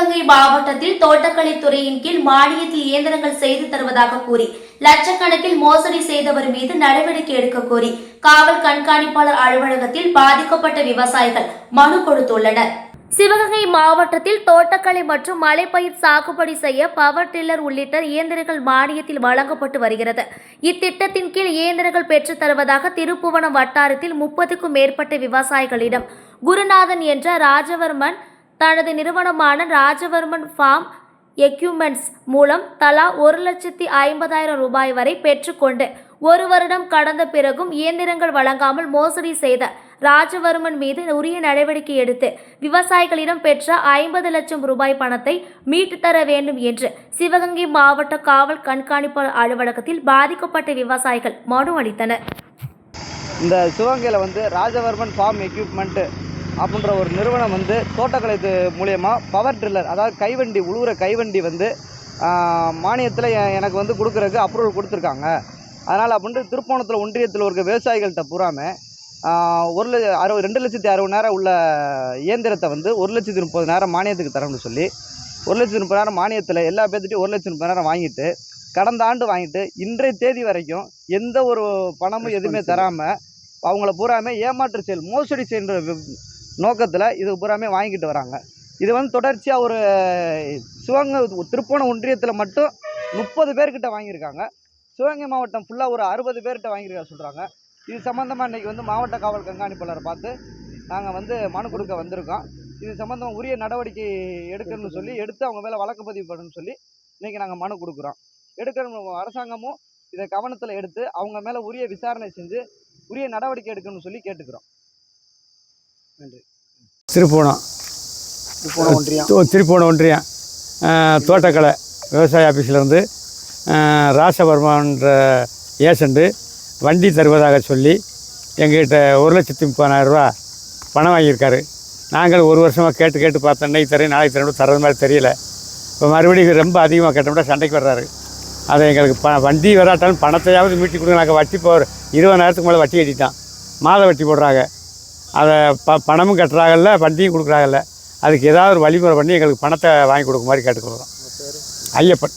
சிவகங்கை மாவட்டத்தில் தோட்டக்கலைத்துறையின் கீழ் மானியத்தில் இயந்திரங்கள் செய்து தருவதாக கூறி லட்சக்கணக்கில் மோசடி செய்தவர் மீது நடவடிக்கை எடுக்க கோரி காவல் கண்காணிப்பாளர் அலுவலகத்தில் பாதிக்கப்பட்ட விவசாயிகள் மனு கொடுத்துள்ளனர். சிவகங்கை மாவட்டத்தில் தோட்டக்கலை மற்றும் மலைப்பயிர் சாகுபடி செய்ய பவர் டில்லர் உள்ளிட்ட இயந்திரங்கள் மானியத்தில் வழங்கப்பட்டு வருகிறது. இத்திட்டத்தின் கீழ் இயந்திரங்கள் பெற்றுத் தருவதாக திருப்புவனம் வட்டாரத்தில் 30க்கும் மேற்பட்ட விவசாயிகளிடம் குருநாதன் என்ற ராஜவர்மன் தனது நிறுவனமான ராஜவர்மன் ஃபார்ம் எக்யூப்மெண்ட்ஸ் மூலம் தலா 1,50,000 ரூபாய் வரை பெற்றுக்கொண்டு 1 வருடம் கடந்த பிறகும் இயந்திரங்கள் வழங்காமல் மோசடி செய்த ராஜவர்மன் மீது உரிய நடவடிக்கை எடுத்து விவசாயிகளிடம் பெற்ற 50 லட்சம் ரூபாய் பணத்தை மீட்டு தர வேண்டும் என்று சிவகங்கை மாவட்ட காவல் கண்காணிப்பாளர் அலுவலகத்தில் பாதிக்கப்பட்ட விவசாயிகள் மனு அளித்தனர். இந்த சிவகங்கையில் ராஜவர்மன் ஃபார்ம் எக்யூப்மெண்ட் அப்படின்ற ஒரு நிறுவனம் தோட்டக்கலை மூலயமா பவர் ட்ரில்லர், அதாவது கைவண்டி உழுவுற கைவண்டி மானியத்தில் எனக்கு கொடுக்குறதுக்கு அப்ரூவல் கொடுத்துருக்காங்க. அதனால் அப்படின்ட்டு திருப்போணத்தில் ஒன்றியத்தில் இருக்க விவசாயிகள்கிட்ட பூராமல் 2,60,000 உள்ள இயந்திரத்தை 1,30,000 மானியத்துக்கு தரணும்னு சொல்லி 1,30,000 மானியத்தில் எல்லா பேர்த்திட்டையும் 1,30,000 வாங்கிட்டு கடந்த ஆண்டு வாங்கிட்டு இன்றைய தேதி வரைக்கும் எந்த ஒரு பணமும் எதுவுமே தராமல் அவங்கள பூராமே ஏமாற்று செயல் மோசடி செய்கிற நோக்கத்தில் இது பூராமே வாங்கிட்டு வராங்க. இது தொடர்ச்சியாக ஒரு சிவகங்கை திருப்போணம் ஒன்றியத்தில் மட்டும் 30 பேர்கிட்ட வாங்கியிருக்காங்க. சிவகங்கை மாவட்டம் ஃபுல்லாக ஒரு 60 பேர்கிட்ட வாங்கியிருக்கா சொல்கிறாங்க. இது சம்மந்தமாக இன்றைக்கி மாவட்ட காவல் கண்காணிப்பாளரை பார்த்து நாங்கள் மனு கொடுக்க வந்திருக்கோம். இது சம்மந்தமாக உரிய நடவடிக்கை எடுக்கணும்னு சொல்லி எடுத்து அவங்க மேலே வழக்கு பதிவு பண்ணணும்னு சொல்லி இன்றைக்கி நாங்கள் மனு கொடுக்குறோம். எடுக்கணும், அரசாங்கமும் இதை கவனத்தில் எடுத்து அவங்க மேலே உரிய விசாரணை செஞ்சு உரிய நடவடிக்கை எடுக்கணும்னு சொல்லி கேட்டுக்கிறோம். நன்றி. திருப்போணம் ஒன்றியம் தோட்டக்கலை விவசாய ஆஃபீஸில் ராசவர்மன்ற ஏஜெண்ட்டு வண்டி தருவதாக சொல்லி எங்ககிட்ட 1,30,000 ரூபா பணம் வாங்கியிருக்காரு. நாங்கள் ஒரு வருஷமாக கேட்டு பார்த்தோம், இன்னைக்கு தரேன் நாளைக்கு தரேன் தர்றது மாதிரி தெரியல. இப்போ மறுபடியும் ரொம்ப அதிகமாக கேட்டோம்னா சண்டைக்கு வர்றாரு. அதை எங்களுக்கு வண்டி வராட்டாலும் பணத்தையாவது மீட்டி கொடுங்க. நாங்கள் வட்டி 20,000க்கு மேலே வட்டி கட்டிட்டான், மாத வட்டி போடுறாங்க. அதை பணமும் கட்டுறாங்கல்ல, வண்டியும் கொடுக்குறாங்கல்ல. அதுக்கு ஏதாவது ஒரு வழிமுறை பண்ணி எங்களுக்கு பணத்தை வாங்கி கொடுக்க மாதிரி கேட்டுக்கொள்கிறோம். ஐயப்பன்.